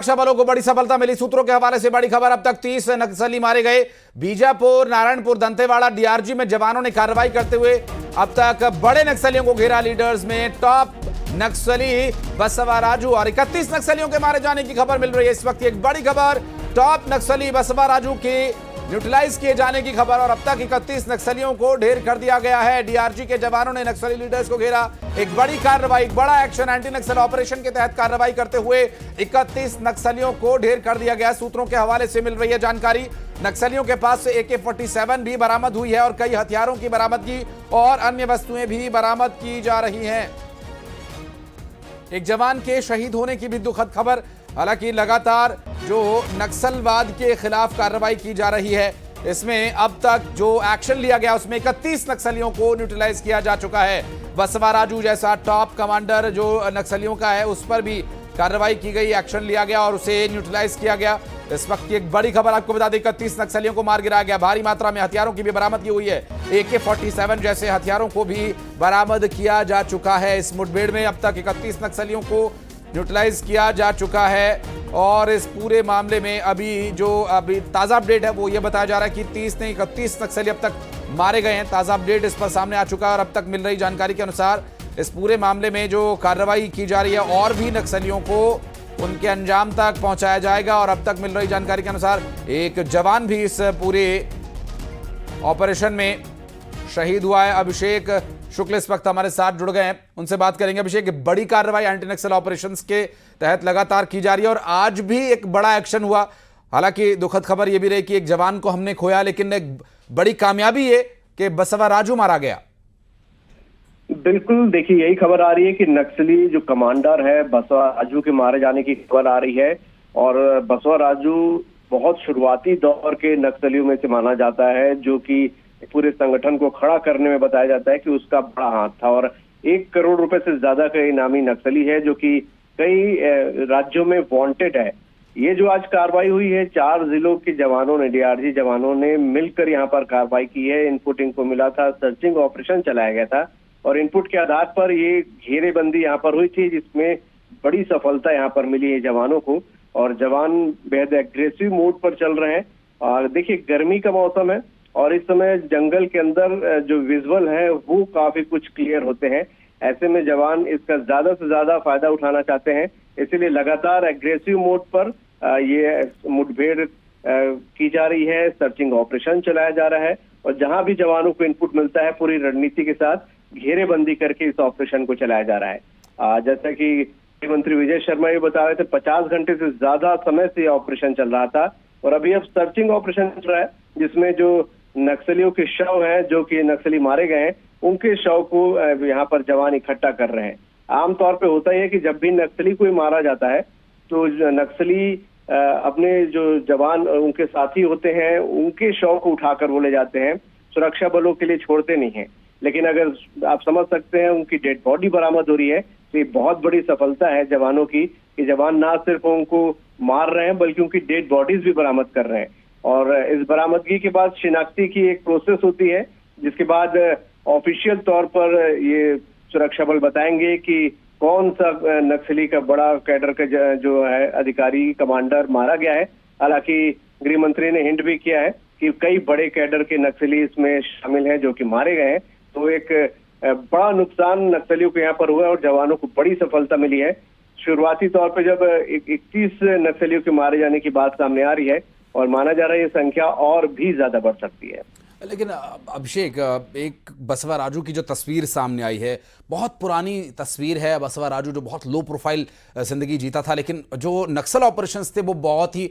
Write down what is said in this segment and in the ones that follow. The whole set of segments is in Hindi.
सुरक्षा बलों को बड़ी सफलता मिली। सूत्रों के हवाले से बड़ी खबर, अब तक 30 नक्सली मारे गए। बीजापुर, नारायणपुर, दंतेवाड़ा, डीआरजी में जवानों ने कार्रवाई करते हुए अब तक बड़े नक्सलियों को घेरा। लीडर्स में टॉप नक्सली बसवा राजू और 31 नक्सलियों के मारे जाने की खबर मिल रही है। इस वक्त एक बड़ी खबर, टॉप नक्सली बसवा राजू के न्यूट्रलाइज किए जाने की खबर और अब तक 31 नक्सलियों को ढेर कर दिया गया है। डीआरजी के जवानों ने नक्सली लीडर्स को घेरा। एक बड़ी कार्रवाई, एक बड़ा एक्शन एंटी नक्सल ऑपरेशन के तहत कार्रवाई करते हुए 31 नक्सलियों को ढेर कर दिया गया। सूत्रों के हवाले से मिल रही है जानकारी, नक्सलियों के पास से AK-47 भी बरामद हुई है और कई हथियारों की बरामदगी और अन्य वस्तुएं भी बरामद की जा रही हैं। एक जवान के शहीद होने की भी दुखद खबर। हालांकि लगातार जो नक्सलवाद के खिलाफ कार्रवाई की जा रही है, इसमें अब तक जो एक्शन लिया गया उसमें 31 नक्सलियों को न्यूट्रलाइज किया जा चुका है। बसवा राजू जैसा टॉप कमांडर जो नक्सलियों का है, उस पर भी कार्रवाई की गई, एक्शन लिया गया और उसे न्यूट्रलाइज किया गया। इस वक्त की एक बड़ी खबर आपको बता दें, 31 नक्सलियों को मार गिराया गया। भारी मात्रा में हथियारों की भी बरामदगी हुई है। AK-47 जैसे हथियारों को भी बरामद किया जा चुका है। इस मुठभेड़ में अब तक 31 नक्सलियों को न्यूट्रलाइज किया जा चुका है और इस पूरे मामले में अभी ताज़ा अपडेट है वो ये बताया जा रहा है कि 30 नहीं 31 नक्सली अब तक मारे गए हैं। ताज़ा अपडेट इस पर सामने आ चुका है और अब तक मिल रही जानकारी के अनुसार इस पूरे मामले में जो कार्रवाई की जा रही है और भी नक्सलियों को उनके अंजाम तक पहुंचाया जाएगा। और अब तक मिल रही जानकारी के अनुसार एक जवान भी इस पूरे ऑपरेशन में शहीद हुआ है। अभिषेक शुक्ल इस वक्त हमारे साथ जुड़ गए हैं, उनसे बात करेंगे। अभिषेक, बड़ी कार्रवाई एंटी नक्सल ऑपरेशंस के तहत लगातार की जा रही है और आज भी एक बड़ा एक्शन हुआ। हालांकि दुखद खबर यह भी रही कि एक जवान को हमने खोया, लेकिन एक बड़ी कामयाबी है कि बसवा राजू मारा गया। बिल्कुल, देखिए यही खबर आ रही है कि नक्सली जो कमांडर है बसवा राजू के मारे जाने की खबर आ रही है। और बसवा राजू बहुत शुरुआती दौर के नक्सलियों में से माना जाता है, जो कि पूरे संगठन को खड़ा करने में बताया जाता है कि उसका बड़ा हाथ था और 1 करोड़ रुपए से ज्यादा का इनामी नक्सली है, जो कि कई राज्यों में वांटेड है। ये जो आज कार्रवाई हुई है, 4 जिलों के जवानों ने, डीआरजी जवानों ने मिलकर यहाँ पर कार्रवाई की है। इनपुट इनको मिला था, सर्चिंग ऑपरेशन चलाया गया था और इनपुट के आधार पर ये घेरेबंदी यहाँ पर हुई थी, जिसमें बड़ी सफलता यहाँ पर मिली है जवानों को। और जवान बेहद एग्रेसिव मोड पर चल रहे हैं। और देखिए, गर्मी का मौसम है और इस समय जंगल के अंदर जो विजुअल है वो काफी कुछ क्लियर होते हैं। ऐसे में जवान इसका ज्यादा से ज्यादा फायदा उठाना चाहते हैं, इसीलिए लगातार एग्रेसिव मोड पर ये मुठभेड़ की जा रही है, सर्चिंग ऑपरेशन चलाया जा रहा है और जहां भी जवानों को इनपुट मिलता है पूरी रणनीति के साथ घेरेबंदी करके इस ऑपरेशन को चलाया जा रहा है। जैसा कि गृह मंत्री विजय शर्मा ये बता रहे थे, 50 घंटे से ज्यादा समय से ऑपरेशन चल रहा था और अभी अब सर्चिंग ऑपरेशन चल रहा है, जिसमें जो नक्सलियों के शव हैं, जो कि नक्सली मारे गए हैं, उनके शव को यहाँ पर जवान इकट्ठा कर रहे हैं। आमतौर पे होता है कि जब भी नक्सली कोई मारा जाता है तो नक्सली अपने जो जवान उनके साथी होते हैं उनके शव को उठाकर वो ले जाते हैं, सुरक्षा बलों के लिए छोड़ते नहीं हैं। लेकिन अगर आप समझ सकते हैं उनकी डेड बॉडी बरामद हो रही है, तो ये बहुत बड़ी सफलता है जवानों की कि जवान ना सिर्फ उनको मार रहे हैं बल्कि उनकी डेड बॉडीज भी बरामद कर रहे हैं। और इस बरामदगी के बाद शिनाख्ती की एक प्रोसेस होती है, जिसके बाद ऑफिशियल तौर पर ये सुरक्षा बल बताएंगे कि कौन सा नक्सली का बड़ा कैडर का जो है अधिकारी कमांडर मारा गया है। हालांकि गृह मंत्री ने हिंट भी किया है कि कई बड़े कैडर के नक्सली इसमें शामिल हैं जो कि मारे गए हैं। तो एक बड़ा नुकसान नक्सलियों को यहाँ पर हुआ और जवानों को बड़ी सफलता मिली है। शुरुआती तौर पर जब 31 नक्सलियों के मारे जाने की बात सामने आ रही है और माना जा रहा है ये संख्या और भी ज्यादा बढ़ सकती है। लेकिन अभिषेक, एक बसवा राजू की जो तस्वीर सामने आई है, बहुत पुरानी तस्वीर है। बसवा राजू जो बहुत लो प्रोफाइल जिंदगी जीता था, लेकिन जो नक्सल ऑपरेशंस थे वो बहुत ही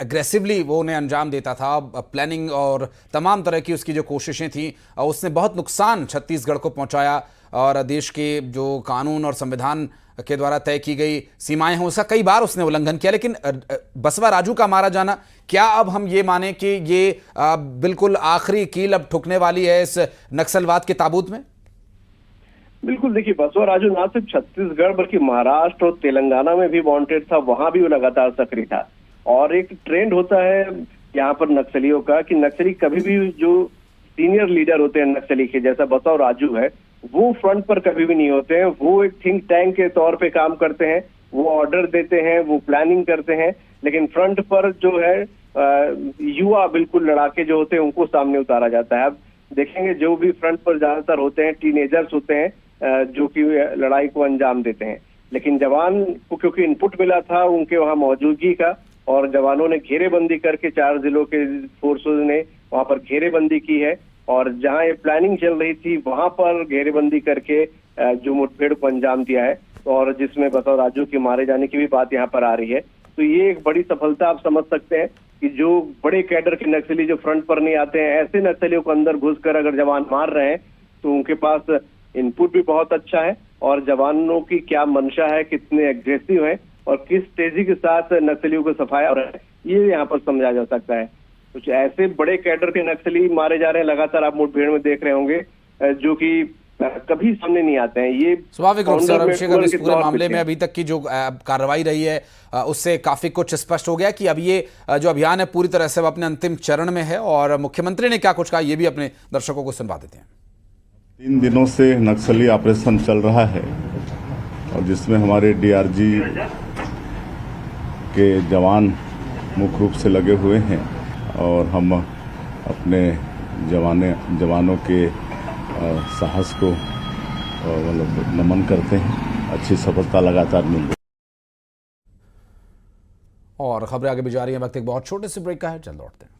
एग्रेसिवली वो उन्हें अंजाम देता था। प्लानिंग और तमाम तरह की उसकी जो कोशिशें थी, उसने बहुत नुकसान छत्तीसगढ़ को पहुंचाया और देश के जो कानून और संविधान के द्वारा तय की गई सीमाएं हैं उसका कई बार उसने उल्लंघन किया। लेकिन बसवा राजू का मारा जाना, क्या अब हम ये माने कि ये बिल्कुल आखिरी कील अब ठुकने वाली है इस नक्सलवाद के ताबूत में? बिल्कुल, देखिए बसवा राजू ना सिर्फ छत्तीसगढ़ बल्कि महाराष्ट्र और तेलंगाना में भी वांटेड था, वहां भी वो लगातार सक्रिय था। और एक ट्रेंड होता है यहाँ पर नक्सलियों का कि नक्सली कभी भी जो सीनियर लीडर होते हैं नक्सली के, जैसा बसवा राजू है, वो फ्रंट पर कभी भी नहीं होते हैं। वो एक थिंक टैंक के तौर पे काम करते हैं, वो ऑर्डर देते हैं, वो प्लानिंग करते हैं, लेकिन फ्रंट पर जो है युवा बिल्कुल लड़ाके जो होते हैं उनको सामने उतारा जाता है। अब देखेंगे जो भी फ्रंट पर ज्यादातर होते हैं टीनेजर्स होते हैं जो कि लड़ाई को अंजाम देते हैं, लेकिन जवान को क्योंकि इनपुट मिला था उनके वहां मौजूदगी का, और जवानों ने घेरेबंदी करके 4 जिलों के फोर्सेस ने वहां पर घेरेबंदी की है, और जहां ये प्लानिंग चल रही थी वहां पर घेरेबंदी करके जो मुठभेड़ को अंजाम दिया है, और जिसमें बसव राजू के मारे जाने की भी बात यहाँ पर आ रही है। तो ये एक बड़ी सफलता आप समझ सकते हैं कि जो बड़े कैडर के नक्सली जो फ्रंट पर नहीं आते हैं, ऐसे नक्सलियों को अंदर घुसकर अगर जवान मार रहे हैं तो उनके पास इनपुट भी बहुत अच्छा है, और जवानों की क्या मंशा है, कितने एग्रेसिव है और किस तेजी के साथ नक्सलियों को सफाया हो रहा है, ये यहाँ पर समझा जा सकता है। कुछ ऐसे बड़े कैडर के नक्सली मारे जा रहे हैं लगातार, आप मुठभेड़ में देख रहे होंगे, जो कि कभी सामने नहीं आते हैं। ये स्वाभाविक रूप से अभिषेक, अब इस पूरे मामले में अभी तक की जो कार्रवाई रही है उससे काफी कुछ स्पष्ट हो गया कि अब ये जो अभियान है पूरी तरह से अब अपने अंतिम चरण में है, और मुख्यमंत्री ने क्या कुछ कहा ये भी अपने दर्शकों को सुनवा देते हैं। 3 दिनों से नक्सली ऑपरेशन चल रहा है, और जिसमें हमारे डीआरजी के जवान मुख्य रूप से लगे हुए हैं, और हम अपने जवानों के साहस को मतलब नमन करते हैं। अच्छी सफलता लगातार मिल रही है। और खबरें आगे भी जा रही हैं, वक्त एक बहुत छोटे से ब्रेक का है, जल्द लौटते हैं।